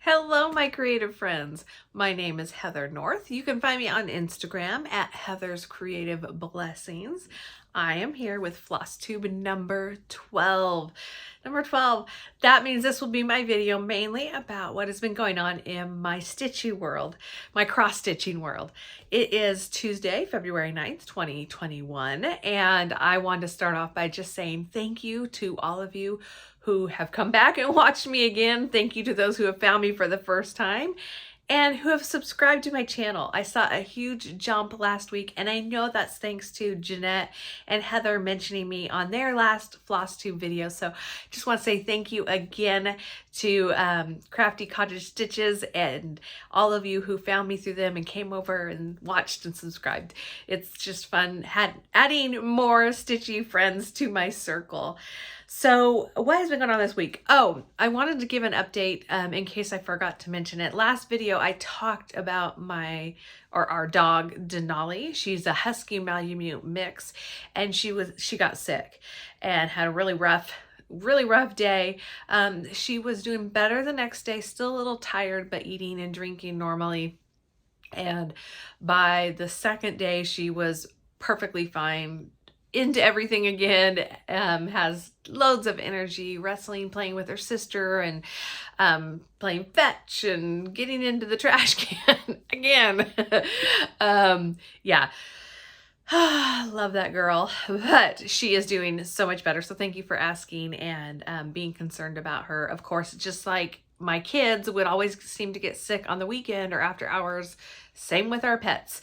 Hello, my creative friends. My name is Heather North. You can find me on Instagram at Heather's Creative Blessings. I am here with Flosstube number 12. Number 12. That means this will be my video mainly about what has been going on in my stitchy world, my cross-stitching world. It is Tuesday, February 9th, 2021, and I wanted to start off by just saying thank you to all of you who have come back and watched me again. Thank you to those who have found me for the first time and who have subscribed to my channel. I saw a huge jump last week, and I know that's thanks to Jeanette and Heather mentioning me on their last Flosstube video. So just want to say thank you again to Crafty Cottage Stitches and all of you who found me through them and came over and watched and subscribed. It's just fun adding more stitchy friends to my circle. So what has been going on this week? Oh, I wanted to give an update in case I forgot to mention it. Last video, I talked about our dog, Denali. She's a Husky Malamute mix, and she got sick and had a really rough day. She was doing better the next day, still a little tired, but eating and drinking normally. And by the second day, she was perfectly fine, into everything again, has loads of energy, wrestling, playing with her sister, and playing fetch and getting into the trash can again. Yeah. Love that girl, but she is doing so much better. So thank you for asking and being concerned about her. Of course, just like my kids would always seem to get sick on the weekend or after hours. Same with our pets.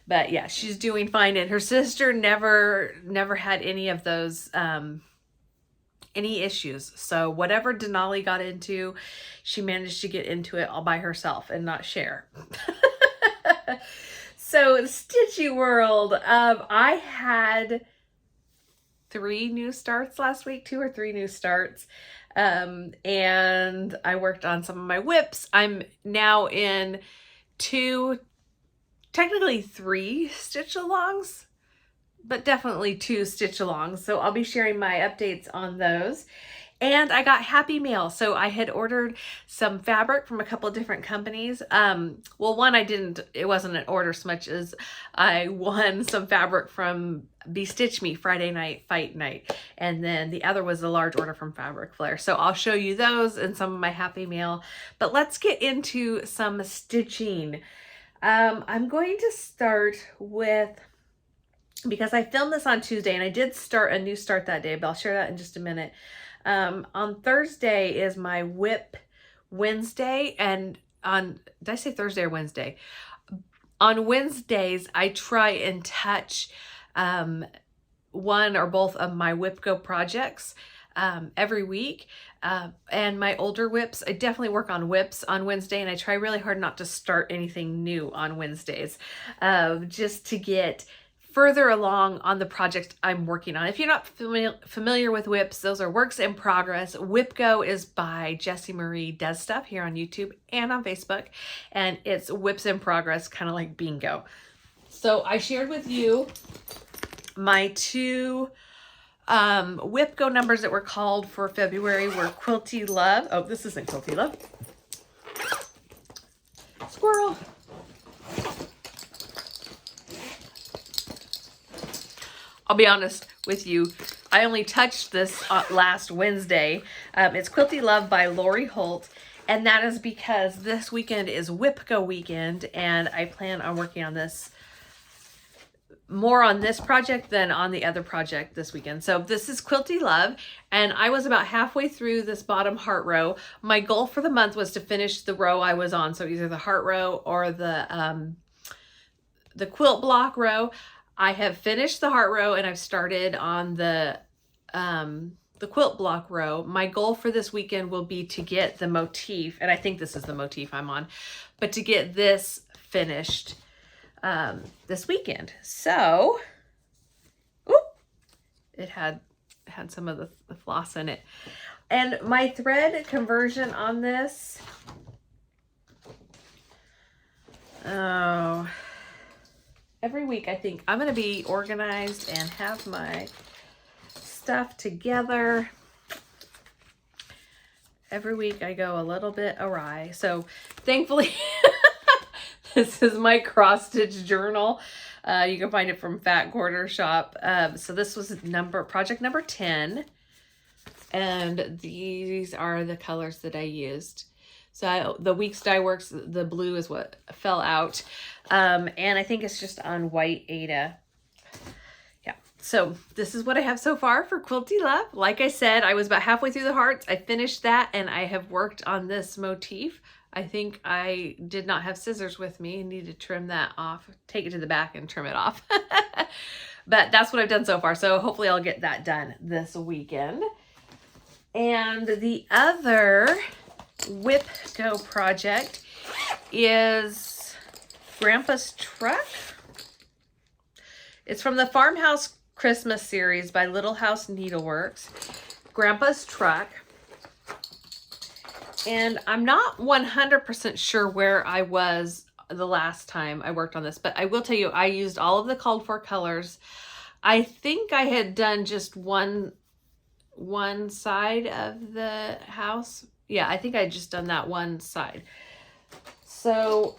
But yeah, she's doing fine. And her sister never had any of those, any issues. So whatever Denali got into, she managed to get into it all by herself and not share. So Stitchy World, I had 3 new starts last week, 2 or 3 new starts. And I worked on some of my whips. I'm now in 2, technically 3 stitch alongs, but definitely 2 stitch alongs. So I'll be sharing my updates on those. And I got happy mail. So I had ordered some fabric from a couple of different companies. Well, one it wasn't an order so much as I won some fabric from Stitch Me Friday night fight night. And then the other was a large order from Flair. So I'll show you those and some of my happy mail. But let's get into some stitching. I'm going to start with, because I filmed this on Tuesday and I did start a new start that day, but I'll share that in just a minute. On Thursday is my WIP Wednesday, and did I say Thursday or Wednesday? On Wednesdays, I try and touch one or both of my WIPGO projects every week. And my older whips, I definitely work on whips on Wednesday, and I try really hard not to start anything new on Wednesdays, just to get further along on the project I'm working on. If you're not familiar with whips, those are works in progress. WIPGO is by Jessie Marie Does Stuff here on YouTube and on Facebook, and it's whips in progress, kind of like bingo. So I shared with you my 2 WIPGO numbers that were called for February were Quilting Love. Oh, this isn't Quilting Love. Squirrel. I'll be honest with you, I only touched this last Wednesday. It's Quilting Love by Lori Holt, and that is because this weekend is WIPGO weekend, and I plan on working on this, more on this project than on the other project this weekend. So this is Quilting Love, and I was about halfway through this bottom heart row. My goal for the month was to finish the row I was on, so either the heart row or the quilt block row. I have finished the heart row, and I've started on the quilt block row. My goal for this weekend will be to get the motif, and I think this is the motif I'm on, but to get this finished this weekend. So, it had some of the floss in it. And my thread conversion on this, every week I think I'm going to be organized and have my stuff together. every week I go a little bit awry. So thankfully, this is my cross stitch journal. You can find it from Fat Quarter Shop. So this was project number 10. And these are the colors that I used. So the Weeks Dye Works, the blue is what fell out. And I think it's just on white Ada. Yeah, so this is what I have so far for Quilty Love. Like I said, I was about halfway through the hearts. I finished that and I have worked on this motif. I think I did not have scissors with me and need to trim that off, take it to the back and trim it off. But that's what I've done so far. So hopefully I'll get that done this weekend. And the other WIPGO project is Grandpa's Truck. It's from the Farmhouse Christmas series by Little House Needleworks. Grandpa's Truck. And I'm not 100% sure where I was the last time I worked on this, but I will tell you, I used all of the called for colors. I think I had done just one side of the house. Yeah, I think I just done that one side. So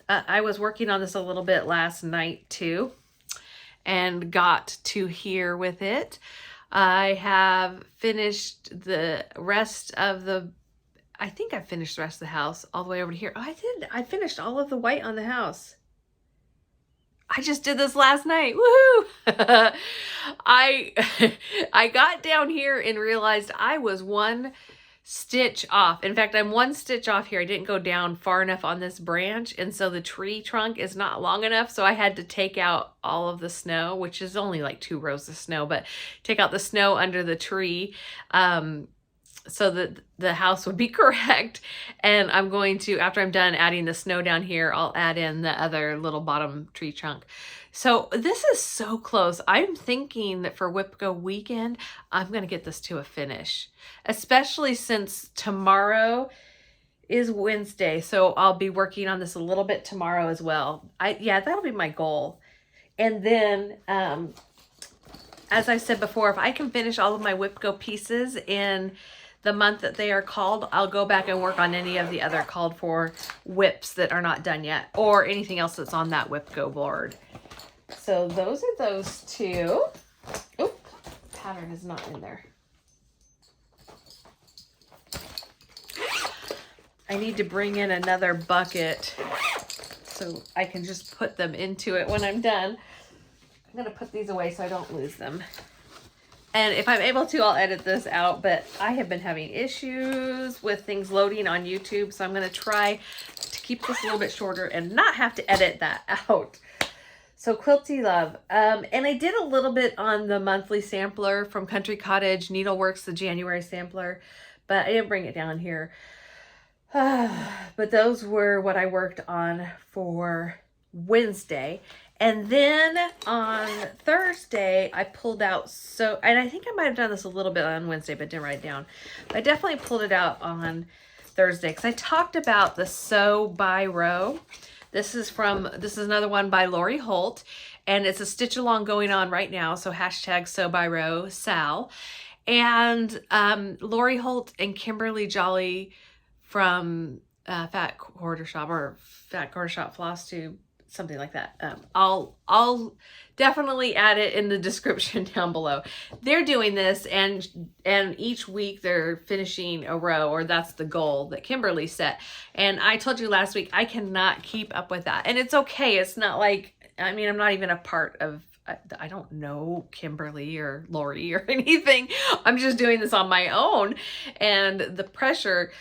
I was working on this a little bit last night too and got to here with it. I have finished the rest of the, I think I finished the rest of the house all the way over to here. Oh, I did. I finished all of the white on the house. I just did this last night. Woohoo! I got down here and realized I was one stitch off. In fact, I'm one stitch off here. I didn't go down far enough on this branch, and so the tree trunk is not long enough, so I had to take out all of the snow, which is only like 2 rows of snow, but take out the snow under the tree so that the house would be correct. And I'm going to, after I'm done adding the snow down here, I'll add in the other little bottom tree trunk. So this is so close. I'm thinking that for WIPGO weekend, I'm going to get this to a finish, especially since tomorrow is Wednesday. So I'll be working on this a little bit tomorrow as well. Yeah, that'll be my goal. And then, as I said before, if I can finish all of my WIPGO pieces in the month that they are called, I'll go back and work on any of the other called for whips that are not done yet, or anything else that's on that WIPGO board. So those are those two. Oh, pattern is not in there. I need to bring in another bucket so I can just put them into it when I'm done. I'm going to put these away so I don't lose them. And if I'm able to, I'll edit this out, but I have been having issues with things loading on YouTube, so I'm going to try to keep this a little bit shorter and not have to edit that out. So Quilty Love. And I did a little bit on the monthly sampler from Country Cottage, Needleworks, the January sampler, but I didn't bring it down here. But those were what I worked on for Wednesday. And then on Thursday, I pulled out, and I think I might have done this a little bit on Wednesday, but didn't write it down. But I definitely pulled it out on Thursday because I talked about the Sew by Row. This is another one by Lori Holt, and it's a stitch along going on right now. So hashtag Sew by Row Sal. And Lori Holt and Kimberly Jolly from Fat Quarter Shop Flosstube, something like that. I'll definitely add it in the description down below. They're doing this, and each week they're finishing a row, or that's the goal that Kimberly set. And I told you last week, I cannot keep up with that. And it's okay. It's not like, I mean, I'm not even a part of, I don't know Kimberly or Lori or anything. I'm just doing this on my own. And the pressure,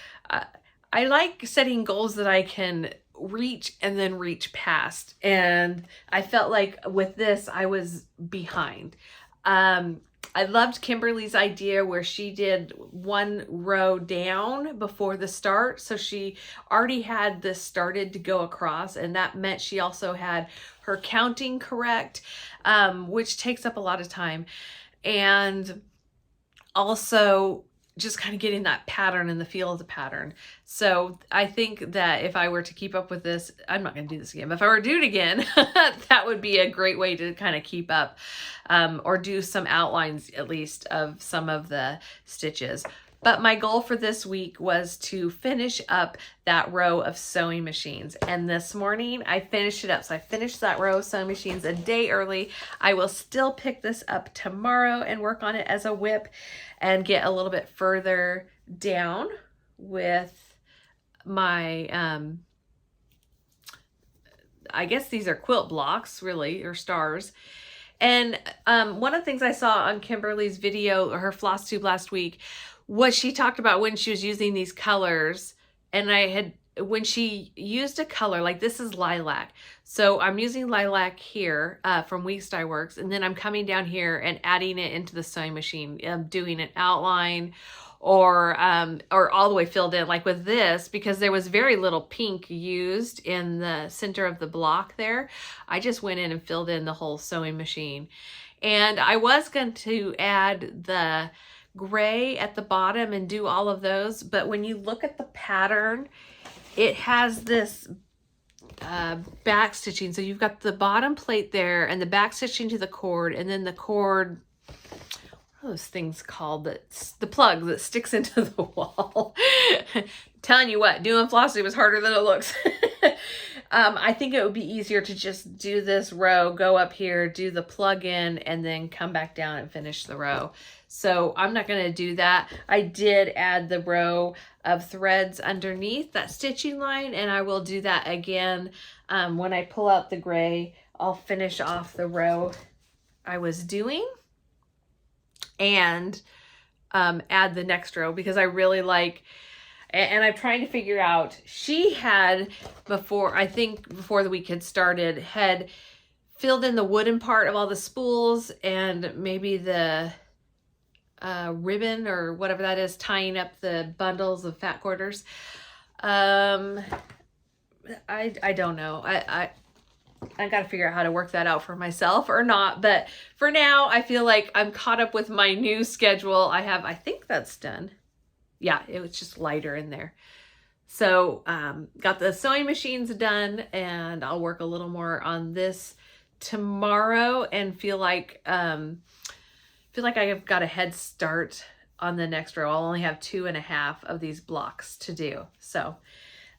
I like setting goals that I can reach and then reach past. And I felt like with this, I was behind. I loved Kimberly's idea where she did 1 row down before the start. So she already had this started to go across, and that meant she also had her counting correct, which takes up a lot of time. And also just kind of getting that pattern and the feel of the pattern. So I think that if I were to keep up with this, I'm not going to do this again, but if I were to do it again, that would be a great way to kind of keep up, or do some outlines at least of some of the stitches. But my goal for this week was to finish up that row of sewing machines. And this morning I finished it up. So I finished that row of sewing machines a day early. I will still pick this up tomorrow and work on it as a WIP and get a little bit further down with my, I guess these are quilt blocks really, or stars. And one of the things I saw on Kimberly's video, or her Flosstube last week, was she talked about when she was using these colors, and when she used a color, like this is lilac. So I'm using lilac here from WIPGO, and then I'm coming down here and adding it into the sewing machine. I'm doing an outline or all the way filled in, like with this, because there was very little pink used in the center of the block there. I just went in and filled in the whole sewing machine. And I was going to add the gray at the bottom and do all of those, but when you look at the pattern, it has this back stitching. So you've got the bottom plate there and the back stitching to the cord, and then the cord, what are those things called, that's the plug that sticks into the wall. Telling you what, doing Flosstube is harder than it looks. I think it would be easier to just do this row, go up here, do the plug in, and then come back down and finish the row. So I'm not going to do that. I did add the row of threads underneath that stitching line, and I will do that again when I pull out the gray. I'll finish off the row I was doing and add the next row, because I really like, and I'm trying to figure out, she had before, I think before the week had started, had filled in the wooden part of all the spools and maybe the ribbon or whatever that is, tying up the bundles of fat quarters. I don't know. I got to figure out how to work that out for myself or not. But for now, I feel like I'm caught up with my new schedule. I think that's done. Yeah, it was just lighter in there. So got the sewing machines done, and I'll work a little more on this tomorrow and feel like I've got a head start on the next row. I'll only have 2.5 of these blocks to do. So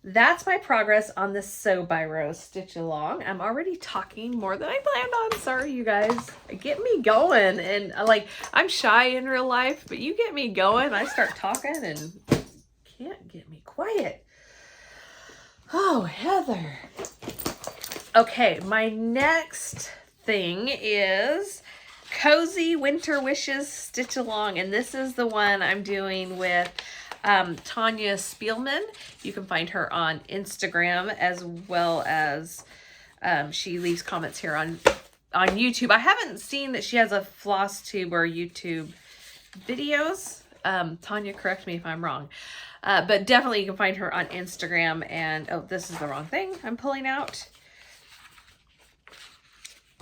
that's my progress on the sew by row stitch along. I'm already talking more than I planned on. Sorry, you guys. Get me going. And like, I'm shy in real life, but you get me going. I start talking and can't get me quiet. Oh, Heather. Okay, my next thing is Cozy Winter Wishes Stitch Along, and this is the one I'm doing with Tanya Spielman. You can find her on Instagram, as well as she leaves comments here on YouTube. I haven't seen that she has a Flosstube or YouTube videos. Tanya, correct me if I'm wrong. But definitely you can find her on Instagram. And oh, this is the wrong thing I'm pulling out.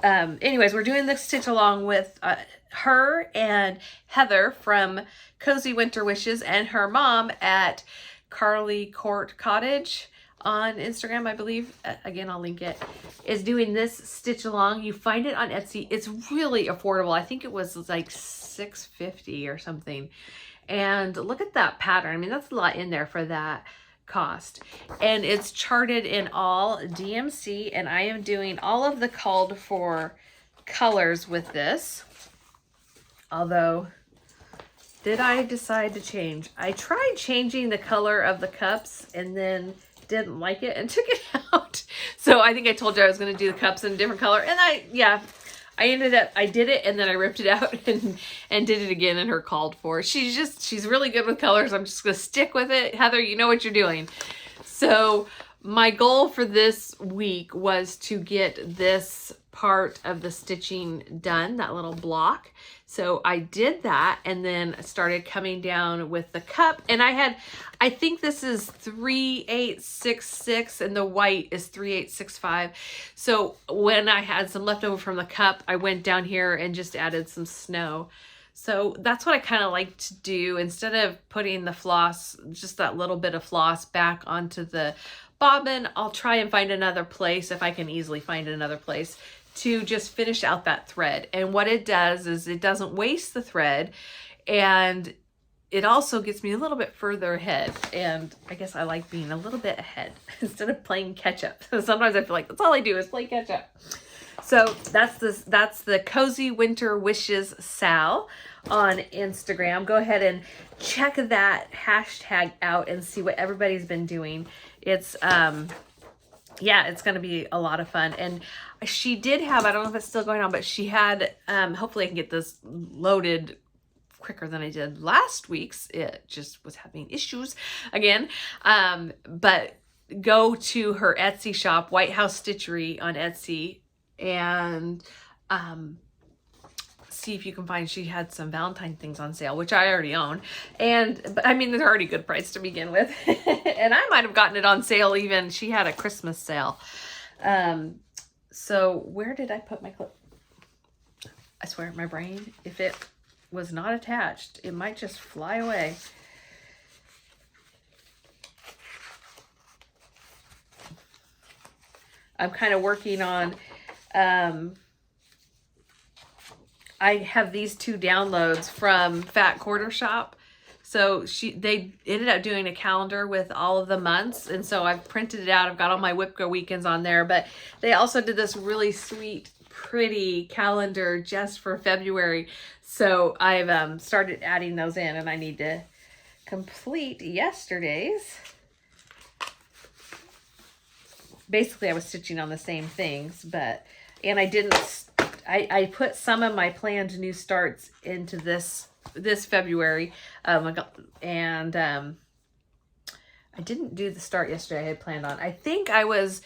Anyways, we're doing this stitch along with her and Heather from Cozy Winter Wishes, and her mom at Carly Court Cottage on Instagram, I believe. Again, I'll link it. Is doing this stitch along. You find it on Etsy. It's really affordable. I think it was like $6.50 or something. And look at that pattern. I mean, that's a lot in there for that cost. And it's charted in all DMC, and I am doing all of the called for colors with this. Although, did I decide to change? I tried changing the color of the cups and then didn't like it and took it out. So I think I told you I was going to do the cups in a different color. And I did it, and then I ripped it out and did it again in her called for. She's really good with colors. I'm just going to stick with it. Heather, you know what you're doing. So my goal for this week was to get this part of the stitching done, that little block. So I did that, and then started coming down with the cup. And I think this is 3866 and the white is 3865. So when I had some leftover from the cup, I went down here and just added some snow. So that's what I kind of like to do. Instead of putting the floss, just that little bit of floss back onto the bobbin, I'll try and find another place, if I can easily find another place, to just finish out that thread. And what it does is it doesn't waste the thread, and it also gets me a little bit further ahead. And I guess I like being a little bit ahead instead of playing catch up. Sometimes I feel like that's all I do is play catch up. So that's the Cozy Winter Wishes Sal on Instagram. Go ahead and check that hashtag out and see what everybody's been doing. It's yeah, it's going to be a lot of fun. And she did have, I don't know if it's still going on, but she had, hopefully I can get this loaded quicker than I did last week's. It just was having issues again. But go to her Etsy shop, White House Stitchery on Etsy, and see if you can find, she had some Valentine things on sale, which I already own. But I mean, they're already good price to begin with. And I might have gotten it on sale even. She had a Christmas sale. So where did I put my clip? I swear, my brain, if it was not attached, it might just fly away. I'm kind of working on, I have these two downloads from Fat Quarter Shop. So they ended up doing a calendar with all of the months. And so I've printed it out. I've got all my WIPGO weekends on there, but they also did this really sweet, pretty calendar just for February. So I've started adding those in, and I need to complete yesterday's. Basically, I was stitching on the same things, and I didn't, I put some of my planned new starts into this February, and I didn't do the start yesterday I had planned on. I think I was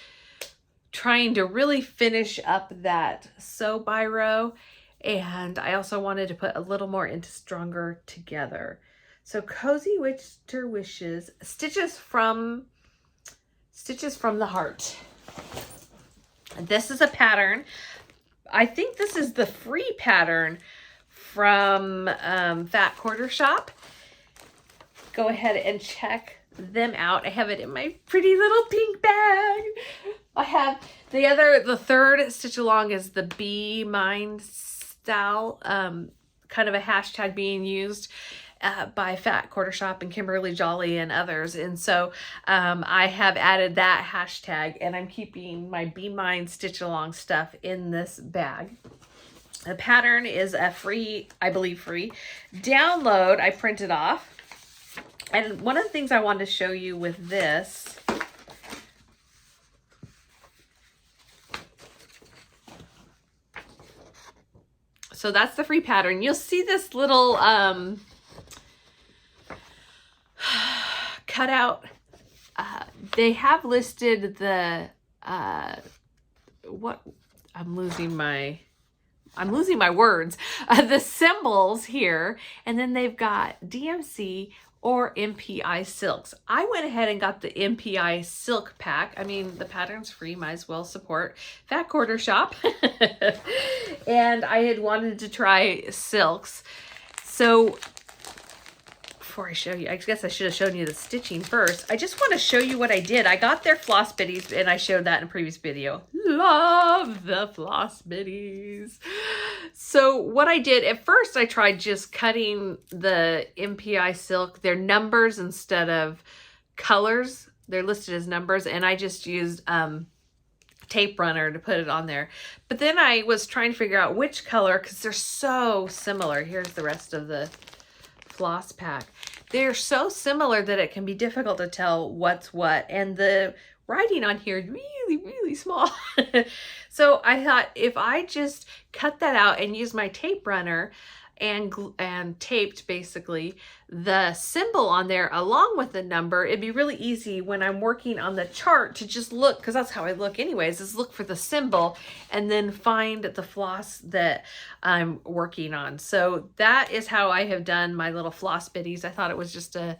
trying to really finish up that sew by row, and I also wanted to put a little more into Stronger Together. So Cozy Winter Wishes, Stitches from the Heart. This is a pattern. I think this is the free pattern from Fat Quarter Shop. Go ahead and check them out. I have it in my pretty little pink bag. I have the third stitch along is the Be Mine style, kind of a hashtag being used by Fat Quarter Shop and Kimberly Jolly and others. And so I have added that hashtag, and I'm keeping my Be Mine stitch along stuff in this bag. The pattern is a free, I believe free download. I printed off. And one of the things I wanted to show you with this, so that's the free pattern. You'll see this little cutout. They have listed the what, I'm losing my words, the symbols here, and then they've got DMC or MPI silks. I went ahead and got the MPI silk pack. I mean, the pattern's free, might as well support Fat Quarter Shop. And I had wanted to try silks. So before I show you, I guess I should have shown you the stitching first. I just want to show you what I did. I got their Floss Bitties, and I showed that in a previous video. Love the Floss Bitties. So what I did, at first I tried just cutting the MPI silk, their numbers instead of colors. They're listed as numbers, and I just used tape runner to put it on there. But then I was trying to figure out which color, because they're so similar. Here's the rest of the floss pack. They're so similar that it can be difficult to tell what's what, and the writing on here is really, really small. So I thought if I just cut that out and use my tape runner and taped basically the symbol on there along with the number, it'd be really easy when I'm working on the chart to just look, because that's how I look anyways, is look for the symbol and then find the floss that I'm working on. So that is how I have done my little Floss Bitties. I thought it was just a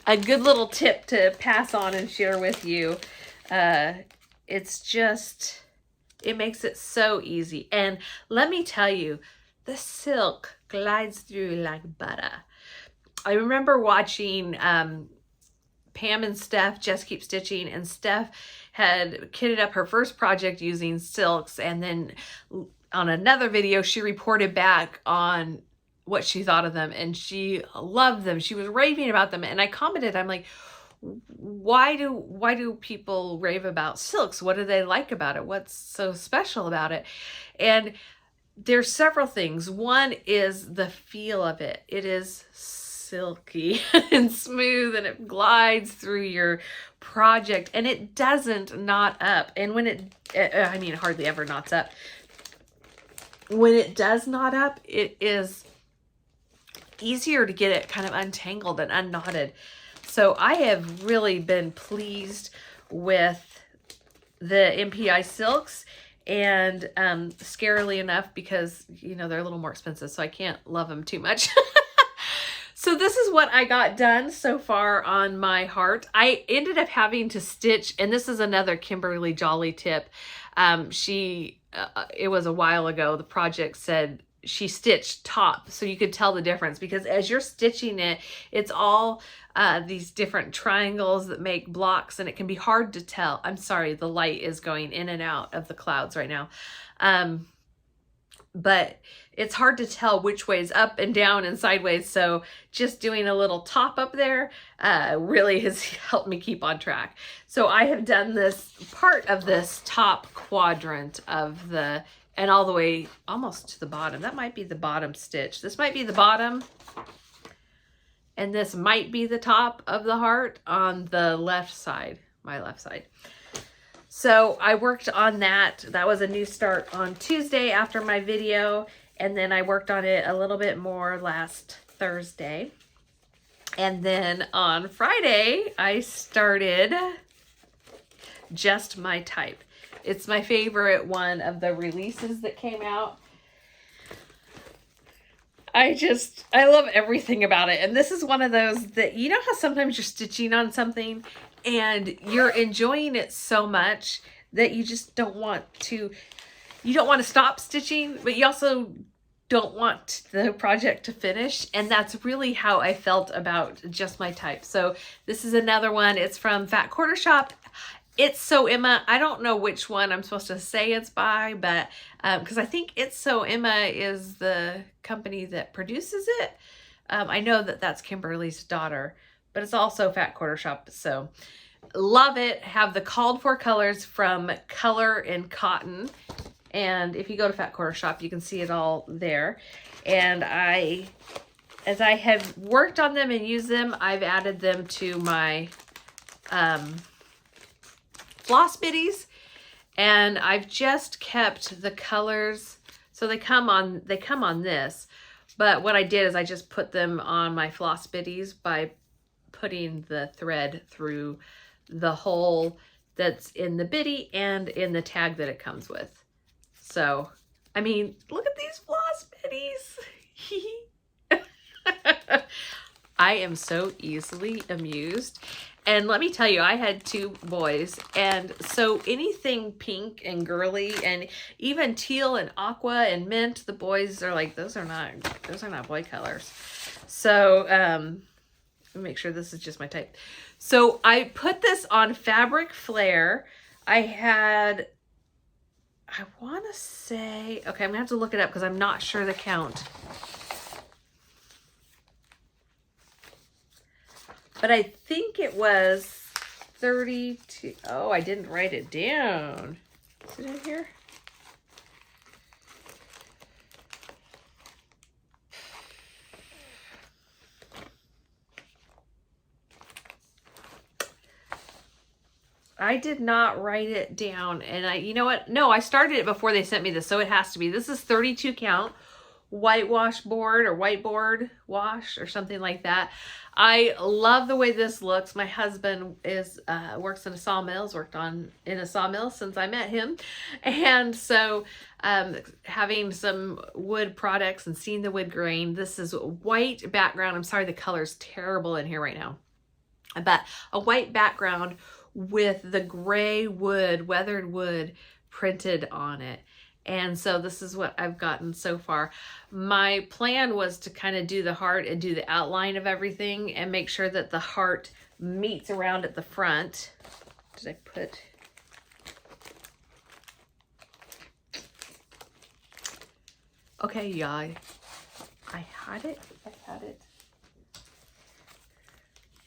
good little tip to pass on and share with you. It's just, it makes it so easy. And let me tell you, the silk glides through like butter. I remember watching Pam and Steph Just Keep Stitching, and Steph had kitted up her first project using silks, and then on another video she reported back on what she thought of them, and she loved them. She was raving about them, and I commented, I'm like, why do people rave about silks? What do they like about it? What's so special about it? And there's several things. One is the feel of it. It is silky and smooth, and it glides through your project, and it doesn't knot up. And when it hardly ever knots up. When it does knot up, it is easier to get it kind of untangled and unknotted. So I have really been pleased with the MPI silks, and scarily enough, because they're a little more expensive, so I can't love them too much. So this is what I got done so far on my heart. I ended up having to stitch, and this is another Kimberly Jolly tip. It was a while ago, the project said she stitched top, so you could tell the difference, because as you're stitching it, it's all these different triangles that make blocks, and it can be hard to tell. I'm sorry, the light is going in and out of the clouds right now. But it's hard to tell which way is up and down and sideways, so just doing a little top up there really has helped me keep on track. So I have done this part of this top quadrant of the, and all the way almost to the bottom. That might be the bottom stitch. This might be the bottom, and this might be the top of the heart on the left side, my left side. So I worked on that. That was a new start on Tuesday after my video, and then I worked on it a little bit more last Thursday. And then on Friday, I started Just My Type. It's my favorite one of the releases that came out. I love everything about it. And this is one of those that, how sometimes you're stitching on something and you're enjoying it so much that you just don't want to stop stitching, but you also don't want the project to finish. And that's really how I felt about Just My Type. So this is another one. It's from Fat Quarter Shop. It's So Emma. I don't know which one I'm supposed to say it's by, but because I think It's So Emma is the company that produces it. I know that that's Kimberly's daughter, but it's also Fat Quarter Shop. So love it. Have the called for colors from Color and Cotton. And if you go to Fat Quarter Shop, you can see it all there. And as I have worked on them and used them, I've added them to my Floss Bitties, and I've just kept the colors. So they come on this, but what I did is I just put them on my Floss Bitties by putting the thread through the hole that's in the bitty and in the tag that it comes with. So, I mean, look at these Floss Bitties. I am so easily amused. And let me tell you, I had two boys, and so anything pink and girly, and even teal and aqua and mint, the boys are like, those are not boy colors. So let me make sure this is just my type. So I put this on fabric Flair. I want to say, okay, I'm gonna have to look it up because I'm not sure the count. But I think it was 32. Oh, I didn't write it down. Is it in here? I did not write it down. And you know what? No, I started it before they sent me this, so it has to be. This is 32 count whitewash board or whiteboard wash or something like that. I love the way this looks. My husband works in a sawmill, has worked in a sawmill since I met him. And so having some wood products and seeing the wood grain, this is a white background. I'm sorry, the color's terrible in here right now. But a white background with the gray wood, weathered wood printed on it. And so this is what I've gotten so far. My plan was to kind of do the heart and do the outline of everything and make sure that the heart meets around at the front. Did I put... Okay, yeah, I had it.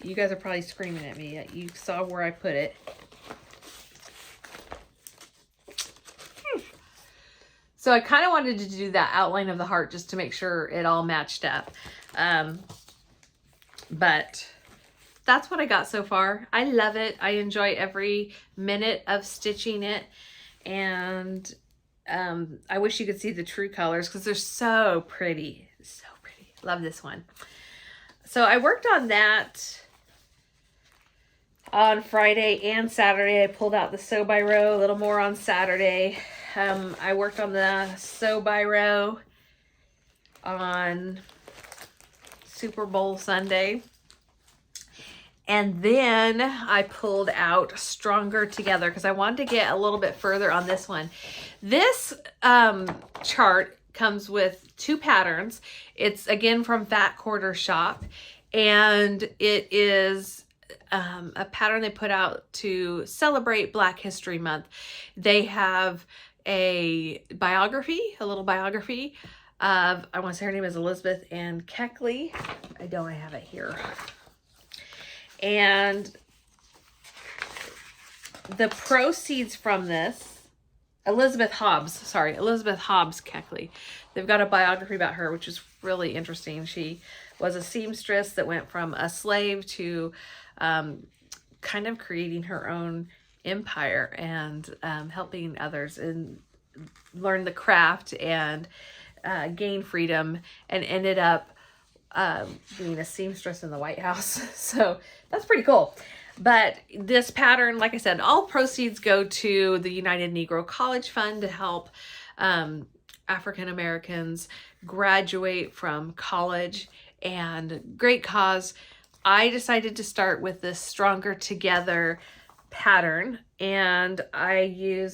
You guys are probably screaming at me. You saw where I put it. So I kind of wanted to do that outline of the heart just to make sure it all matched up. But that's what I got so far. I love it. I enjoy every minute of stitching it. And I wish you could see the true colors because they're so pretty. So pretty. Love this one. So I worked on that on Friday and Saturday. I pulled out the sew by row a little more on Saturday. I worked on the sew by row on Super Bowl Sunday. And then I pulled out Stronger Together because I wanted to get a little bit further on this one. This chart comes with 2 patterns. It's again from Fat Quarter Shop, and it is a pattern they put out to celebrate Black History Month. They have a biography, a little biography of, I want to say her name is Elizabeth Ann Keckley. I have it here. And the proceeds from this, Elizabeth Hobbs Keckley. They've got a biography about her, which is really interesting. She was a seamstress that went from a slave to kind of creating her own empire and helping others and learn the craft and gain freedom, and ended up being a seamstress in the White House. So that's pretty cool. But this pattern, like I said, all proceeds go to the United Negro College Fund to help African Americans graduate from college, and great cause. I decided to start with this Stronger Together pattern, and I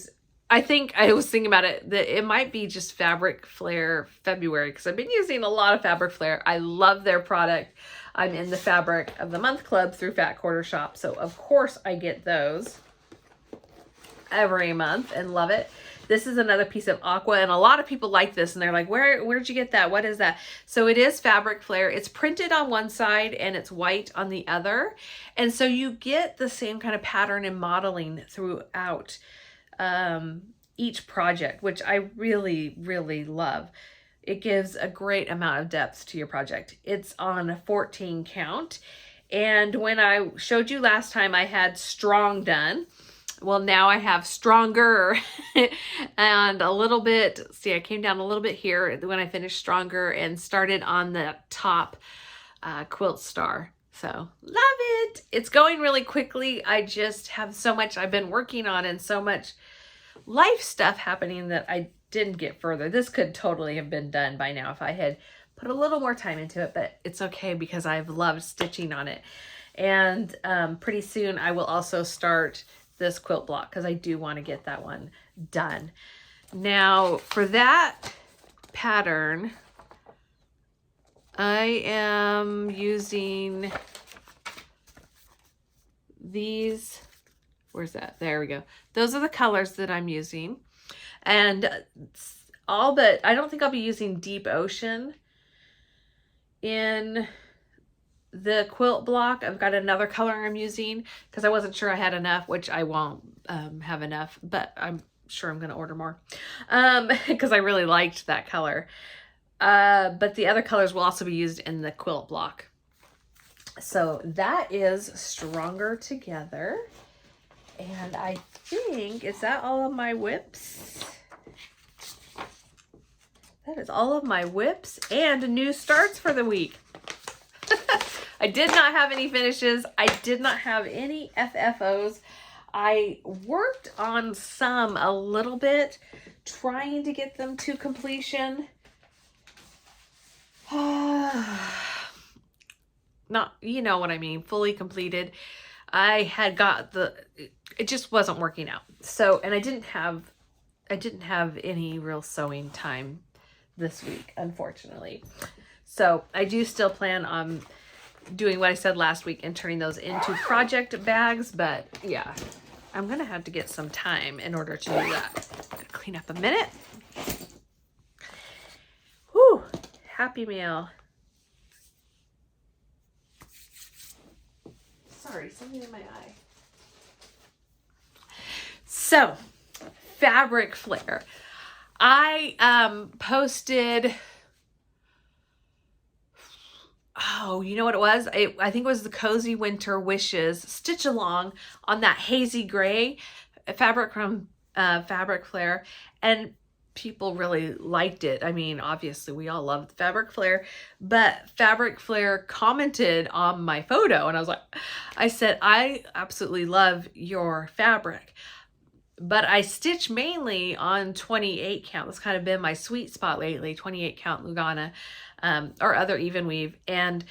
think I was thinking about it, that it might be just Fabric Flair February, because I've been using a lot of Fabric Flair. I love their product. I'm in the Fabric of the Month Club through Fat Quarter Shop, so of course I get those every month and love it. This is another piece of aqua, and a lot of people like this, and they're like, where'd you get that? What is that? So it is Fabric Flair. It's printed on one side and it's white on the other, and so you get the same kind of pattern and modeling throughout each project, which I really, really love. It gives a great amount of depth to your project. It's on a 14 count. And when I showed you last time, I had strong done. Well, now I have stronger and a little bit, see, I came down a little bit here when I finished stronger and started on the top quilt star. So love it. It's going really quickly. I just have so much I've been working on and so much life stuff happening that I didn't get further. This could totally have been done by now if I had put a little more time into it, but it's okay because I've loved stitching on it. And pretty soon I will also start this quilt block because I do want to get that one done. Now for that pattern, I am using these, where's that? There we go. Those are the colors that I'm using. And all but, I don't think I'll be using Deep Ocean in the quilt block. I've got another color I'm using because I wasn't sure I had enough, which I won't have enough, but I'm sure I'm going to order more because I really liked that color. But the other colors will also be used in the quilt block. So that is Stronger Together. And I think, is that all of my whips? That is all of my whips and new starts for the week. I did not have any finishes. I did not have any FFOs. I worked on some a little bit, trying to get them to completion. Not, you know what I mean, fully completed. I had got it just wasn't working out. So, and I didn't have I didn't have any real sewing time this week, unfortunately. So I do still plan on doing what I said last week and turning those into project bags, but yeah, I'm gonna have to get some time in order to do that. Gotta clean up a minute. Whew, Happy Mail. Sorry, something in my eye. So, fabric Flair. I posted, oh, you know what it was? I think it was the Cozy Winter Wishes stitch along on that hazy gray fabric from Fabric Flair, and people really liked it. I mean, obviously we all love the Fabric Flair, but Fabric Flair commented on my photo, and I said, I absolutely love your fabric, but I stitch mainly on 28 count. That's kind of been my sweet spot lately, 28 count Lugana, or other even weave. And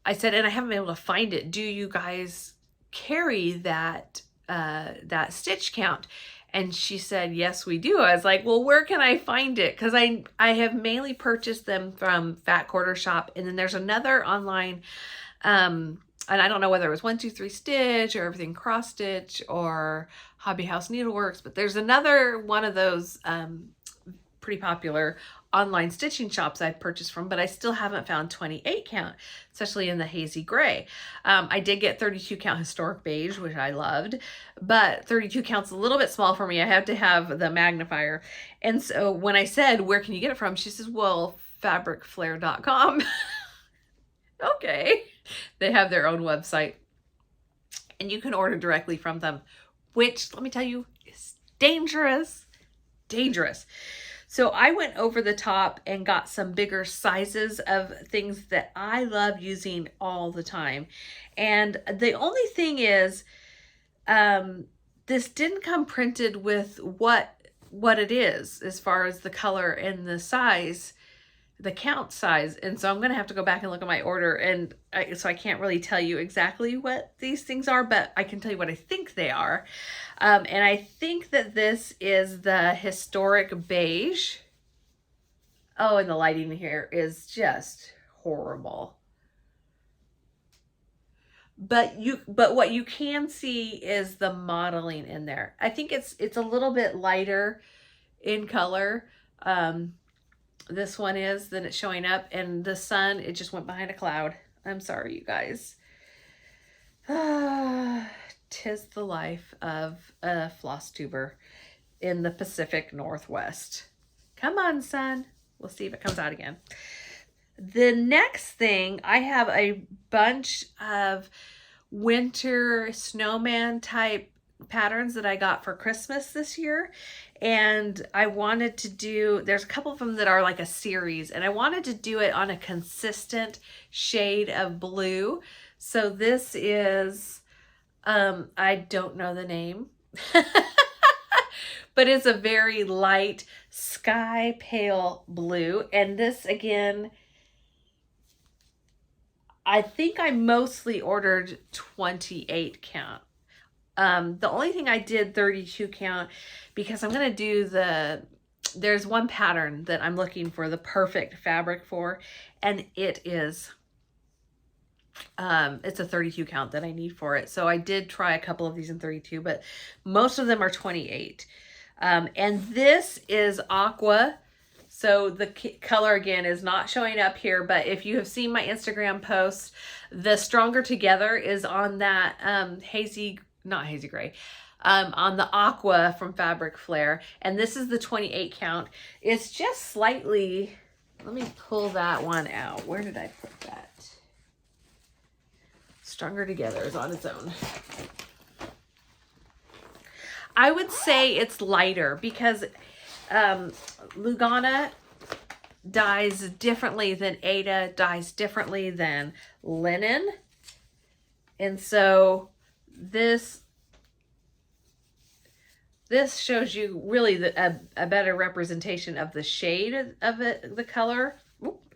I said, and I haven't been able to find it. Do you guys carry that that stitch count? And she said, yes, we do. I was like, well, where can I find it? Because I have mainly purchased them from Fat Quarter Shop. And then there's another online, and I don't know whether it was 123 Stitch or Everything Cross Stitch or Hobby House Needleworks, but there's another one of those pretty popular online stitching shops I've purchased from, but I still haven't found 28 count, especially in the hazy gray. I did get 32 count historic beige, which I loved, but 32 count's a little bit small for me. I have to have the magnifier. And so when I said, where can you get it from? She says, well, fabricflair.com. Okay. They have their own website and you can order directly from them, which, let me tell you, is dangerous. Dangerous. So I went over the top and got some bigger sizes of things that I love using all the time. And the only thing is, this didn't come printed with what it is as far as the color and the size, the count size. And so I'm going to have to go back and look at my order. And so I can't really tell you exactly what these things are, but I can tell you what I think they are. And I think that this is the historic beige. Oh, and the lighting here is just horrible. But what you can see is the modeling in there. I think it's a little bit lighter in color. This one is, than it's showing up, and the sun, it just went behind a cloud. I'm sorry, you guys. Tis the life of a floss tuber in the Pacific Northwest. Come on, sun. We'll see if it comes out again. The next thing, I have a bunch of winter snowman type patterns that I got for Christmas this year. And I wanted to do, there's a couple of them that are like a series, and I wanted to do it on a consistent shade of blue. So this is, I don't know the name, but it's a very light sky pale blue. And this again, I think I mostly ordered 28 count. The only thing I did 32 count because I'm going to do there's one pattern that I'm looking for the perfect fabric for, and it is, it's a 32 count that I need for it. So I did try a couple of these in 32, but most of them are 28. And this is aqua. So the color again is not showing up here, but if you have seen my Instagram posts, the Stronger Together is on that not hazy gray, on the aqua from Fabric Flair. And this is the 28 count. It's just slightly, let me pull that one out. Where did I put that? Stronger Together is on its own. I would say it's lighter because Lugana dyes differently than Ada, dyes differently than linen. And so this shows you really a better representation of the shade of it, the color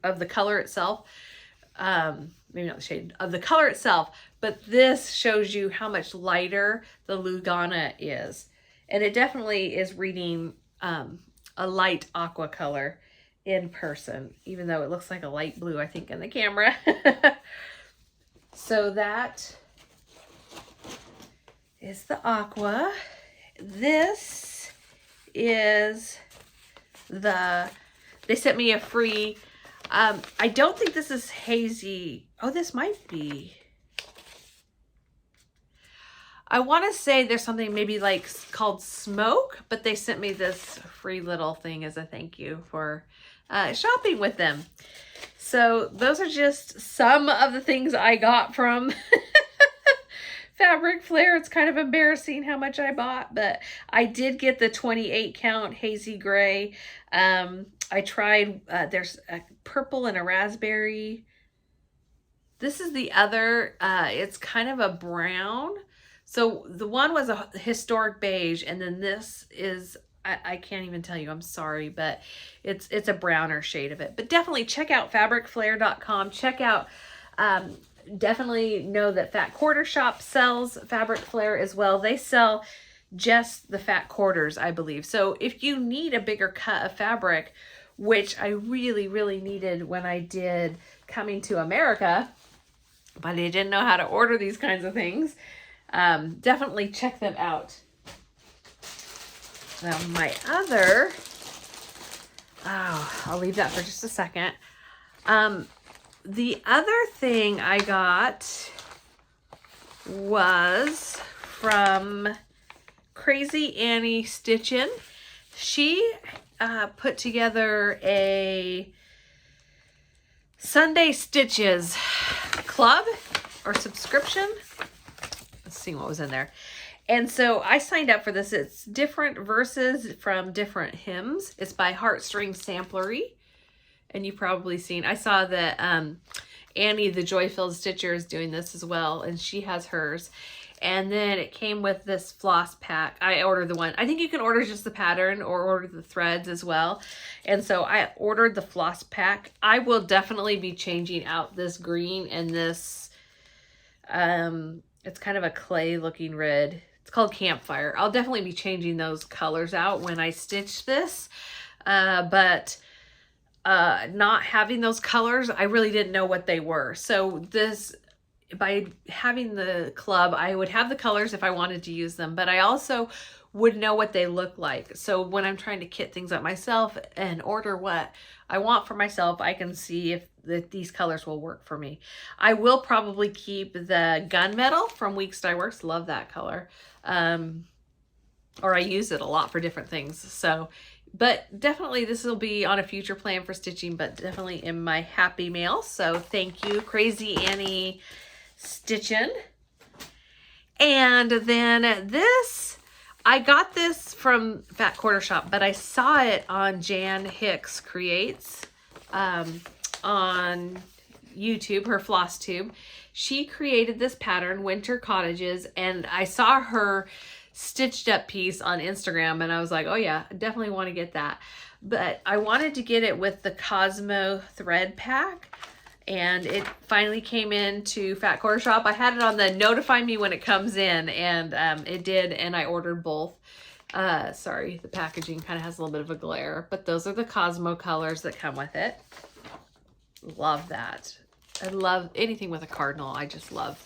of the color itself. Maybe not the shade of the color itself, but this shows you how much lighter the Lugana is. And it definitely is reading a light aqua color in person, even though it looks like a light blue, I think, in the camera. So that is the aqua. This is they sent me a free, I don't think this is hazy. Oh, this might be. I want to say there's something maybe like called smoke, but they sent me this free little thing as a thank you for shopping with them. So those are just some of the things I got from Fabric Flair. It's kind of embarrassing how much I bought, but I did get the 28 count hazy gray. I tried, there's a purple and a raspberry. This is the other, it's kind of a brown. So the one was a historic beige, and then this is, I can't even tell you, I'm sorry, but it's a browner shade of it. But definitely check out fabricflair.com. Check out, definitely know that Fat Quarter Shop sells Fabric Flair as well. They sell just the fat quarters, I believe. So if you need a bigger cut of fabric, which I really, really needed when I did Coming to America, but I didn't know how to order these kinds of things, definitely check them out. Now my other, I'll leave that for just a second. The other thing I got was from Crazy Annie Stitchin'. She put together a Sunday Stitches club or subscription. Let's see what was in there. And so I signed up for this. It's different verses from different hymns. It's by Heartstring Samplery. And you've probably seen, I saw that Annie, the Joy-Filled Stitcher, is doing this as well. And she has hers. And then it came with this floss pack. I ordered the one. I think you can order just the pattern or order the threads as well. And so I ordered the floss pack. I will definitely be changing out this green and this, it's kind of a clay looking red. It's called Campfire. I'll definitely be changing those colors out when I stitch this. But not having those colors, I really didn't know what they were. So this, by having the club, I would have the colors if I wanted to use them, but I also would know what they look like. So when I'm trying to kit things up myself and order what I want for myself, I can see if these colors will work for me. I will probably keep the gunmetal from Weeks Dye Works. Love that color. Or I use it a lot for different things. So, but definitely this will be on a future plan for stitching, but definitely in my happy mail. So thank you, Crazy Annie Stitchin'. And then this, I got this from Fat Quarter Shop, but I saw it on Jan Hicks Creates on YouTube, her Flosstube. She created this pattern, Winter Cottages, and I saw her stitched up piece on Instagram, and I was like, oh yeah, I definitely want to get that. But I wanted to get it with the Cosmo thread pack, and it finally came in to Fat Quarter Shop. I had it on the notify me when it comes in, and it did, and I ordered both. Sorry, the packaging kind of has a little bit of a glare, but those are the Cosmo colors that come with it. Love that. I love anything with a cardinal. I just love.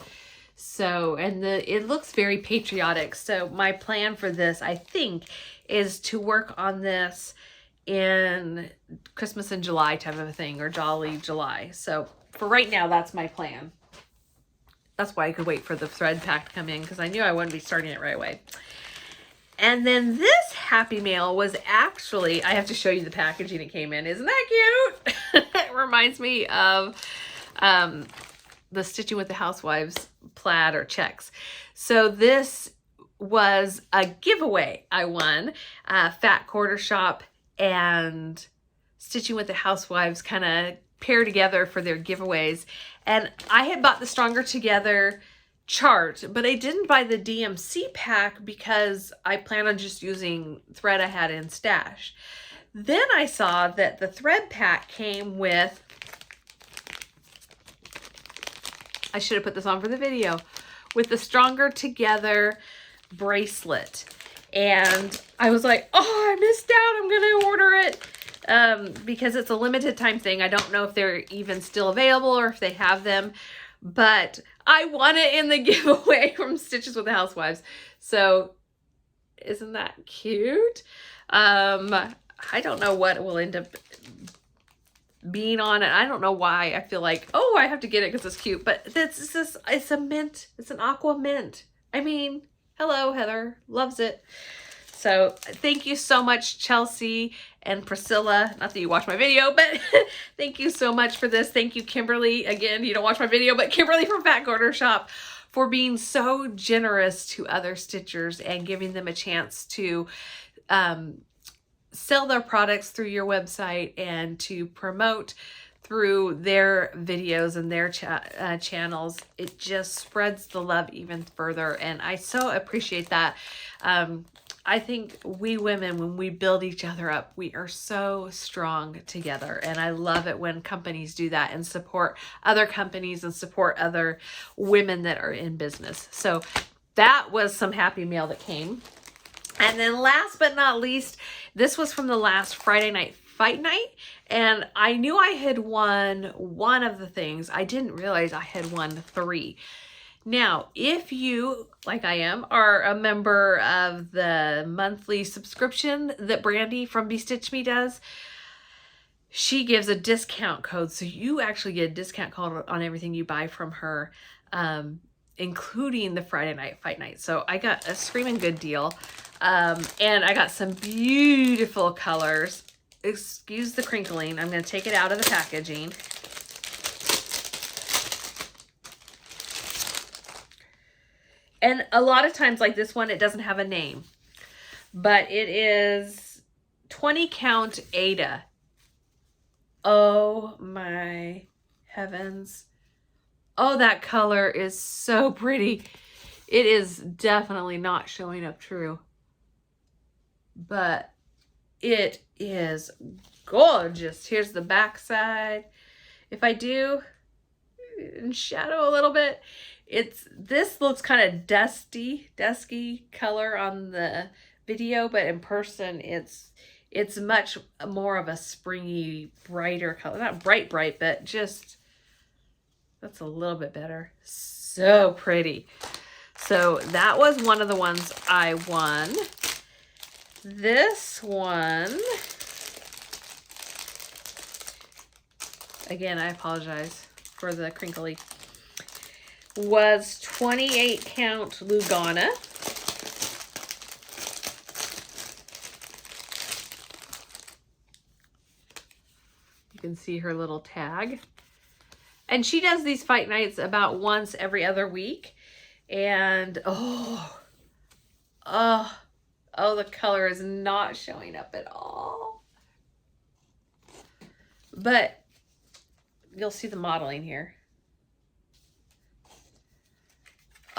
So, and it looks very patriotic. So my plan for this, I think, is to work on this in Christmas in July type of a thing, or Jolly July. So for right now, that's my plan. That's why I could wait for the thread pack to come in, because I knew I wouldn't be starting it right away. And then this Happy Mail was actually, I have to show you the packaging it came in. Isn't that cute? It reminds me of the Stitching with the Housewives plaid or checks. So this was a giveaway I won. Fat Quarter Shop and Stitching with the Housewives kind of pair together for their giveaways. And I had bought the Stronger Together chart, but I didn't buy the DMC pack because I plan on just using thread I had in stash. Then I saw that the thread pack came with, I should have put this on for the video, with the Stronger Together bracelet. And I was like, oh, I missed out. I'm going to order it because it's a limited time thing. I don't know if they're even still available or if they have them, but I won it in the giveaway from Stitches with the Housewives. So isn't that cute? I don't know what will end up being on it. I don't know why I feel like, oh, I have to get it because it's cute, but it's a mint. It's an aqua mint. I mean, hello, Heather loves it. So thank you so much, Chelsea and Priscilla. Not that you watch my video, but thank you so much for this. Thank you, Kimberly. Again, you don't watch my video, but Kimberly from Fat Corner Shop, for being so generous to other stitchers and giving them a chance to sell their products through your website and to promote through their videos and their channels. It just spreads the love even further, and I so appreciate that. I think we women, when we build each other up, we are so strong together, and I love it when companies do that and support other companies and support other women that are in business. So that was some happy mail that came. And then last but not least, this was from the last Friday night fight night, and I knew I had won one of the things. I didn't realize I had won 3. Now, if you, like I am, are a member of the monthly subscription that Brandy from Bestitch Me does, she gives a discount code. So you actually get a discount code on everything you buy from her, including the Friday night fight night. So I got a screaming good deal. And I got some beautiful colors. Excuse the crinkling. I'm going to take it out of the packaging. And a lot of times, like this one, it doesn't have a name, but it is 20 count Ada. Oh my heavens. Oh, that color is so pretty. It is definitely not showing up true, but it is gorgeous. Here's the back side. If I do in shadow a little bit, this looks kind of dusky color on the video, but in person it's much more of a springy, brighter color. Not bright, but just, that's a little bit better. So pretty. So that was one of the ones I won. This one, again, I apologize for the crinkly, was 28 count Lugana. You can see her little tag. And she does these fight nights about once every other week. And the color is not showing up at all. But you'll see the modeling here.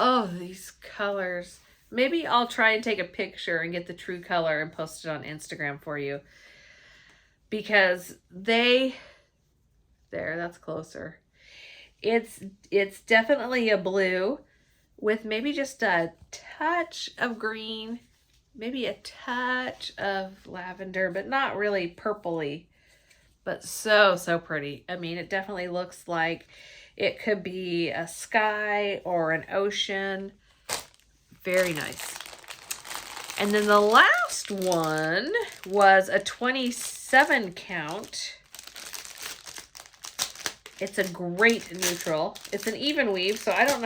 Oh, these colors. Maybe I'll try and take a picture and get the true color and post it on Instagram for you. Because there, that's closer. It's definitely a blue with maybe just a touch of green, maybe a touch of lavender, but not really purpley, but so pretty. I mean, it definitely looks like it could be a sky or an ocean. Very nice. And then the last one was a 27 count. It's a great neutral. It's an even weave, so I don't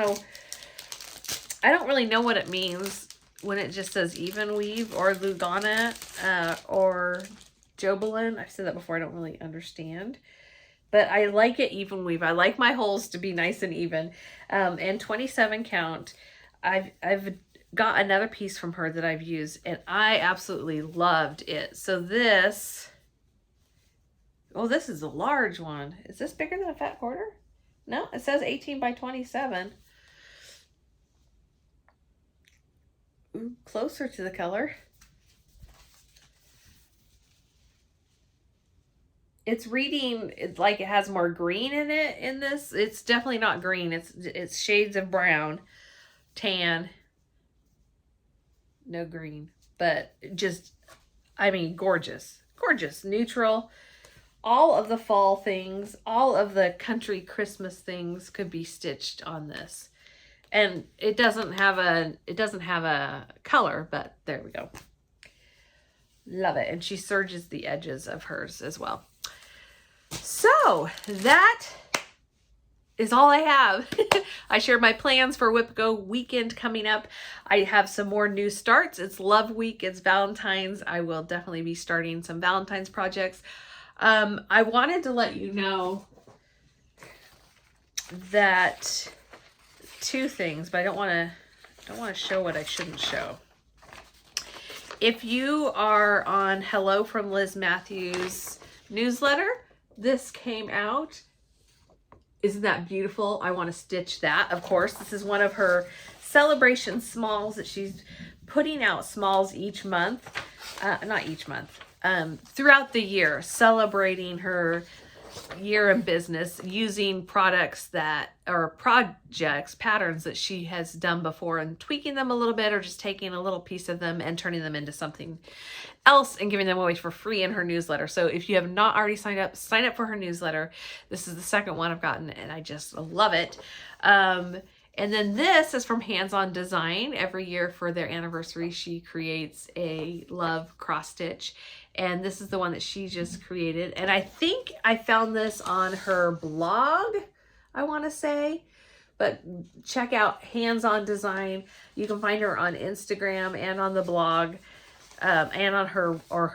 really know what it means when it just says even weave or Lugana or Jobelin. I've said that before, I don't really understand. But I like it even weave. I like my holes to be nice and even. And 27 count. I've got another piece from her that I've used, and I absolutely loved it. So this, oh, this is a large one. Is this bigger than a fat quarter? No, it says 18 by 27. Ooh, closer to the color. It's reading like it has more green in it in this. It's definitely not green. It's shades of brown, tan, no green. but just, I mean, gorgeous, gorgeous, neutral. All of the fall things, all of the country Christmas things could be stitched on this. And it doesn't have a color, but there we go. Love it. And she serges the edges of hers as well. So that is all I have. I shared my plans for WIPGO weekend coming up. I have some more new starts. It's Love Week. It's Valentine's. I will definitely be starting some Valentine's projects. I wanted to let you know that two things, but I don't want to show what I shouldn't show. If you are on Hello from Liz Matthews newsletter, this came out. Isn't that beautiful? I want to stitch that, of course. This is one of her celebration smalls that she's putting out smalls each month. Not each month. Throughout the year, celebrating her year in business using products that, or projects, patterns that she has done before and tweaking them a little bit, or just taking a little piece of them and turning them into something else and giving them away for free in her newsletter. So if you have not already signed up, sign up for her newsletter. This is the second one I've gotten and I just love it. And then this is from Hands On Design. Every year for their anniversary, she creates a love cross stitch. And this is the one that she just created. And I think I found this on her blog, I want to say. But check out Hands On Design. You can find her on Instagram and on the blog, and on her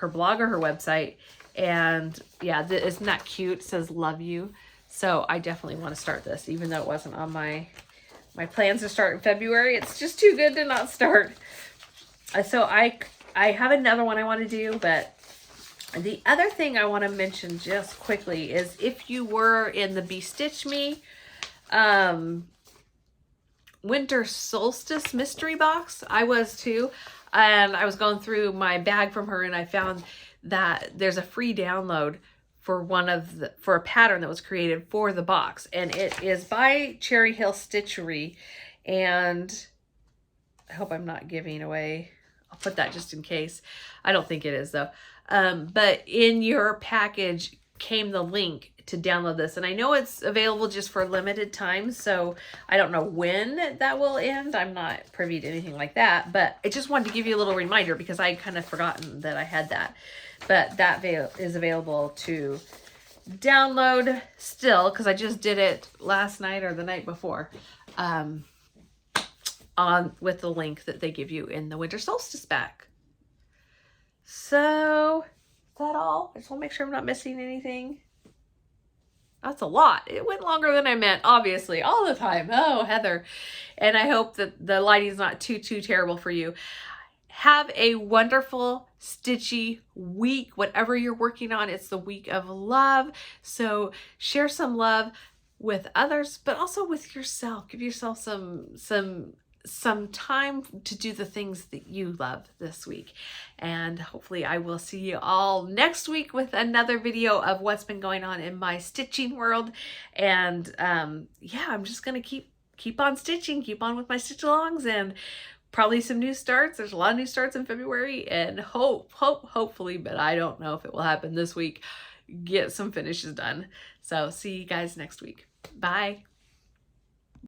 blog or her website. And yeah, isn't that cute? It says love you. So I definitely want to start this, even though it wasn't on my plans to start in February. It's just too good to not start. So I have another one I want to do, but the other thing I want to mention just quickly is if you were in the Bestitch Me winter solstice mystery box, I was too. And I was going through my bag from her and I found that there's a free download for for a pattern that was created for the box, and it is by Cherry Hill Stitchery, and I hope I'm not giving away. I'll put that just in case. I don't think it is though. But in your package came the link to download this, and I know it's available just for limited time, so I don't know when that will end. I'm not privy to anything like that, but I just wanted to give you a little reminder because I kind of forgotten that I had that. But that is available to download still, because I just did it last night or the night before, with the link that they give you in the winter solstice pack. So is that all? I just want to make sure I'm not missing anything. That's a lot. It went longer than I meant, obviously, all the time. Oh, Heather. And I hope that the lighting's not too terrible for you. Have a wonderful stitchy week, whatever you're working on. It's the week of love. So share some love with others, but also with yourself. Give yourself some time to do the things that you love this week. And hopefully I will see you all next week with another video of what's been going on in my stitching world. And yeah, I'm just gonna keep on stitching, keep on with my stitch alongs, and probably some new starts. There's a lot of new starts in February, and hopefully, but I don't know if it will happen this week, get some finishes done. So see you guys next week. Bye.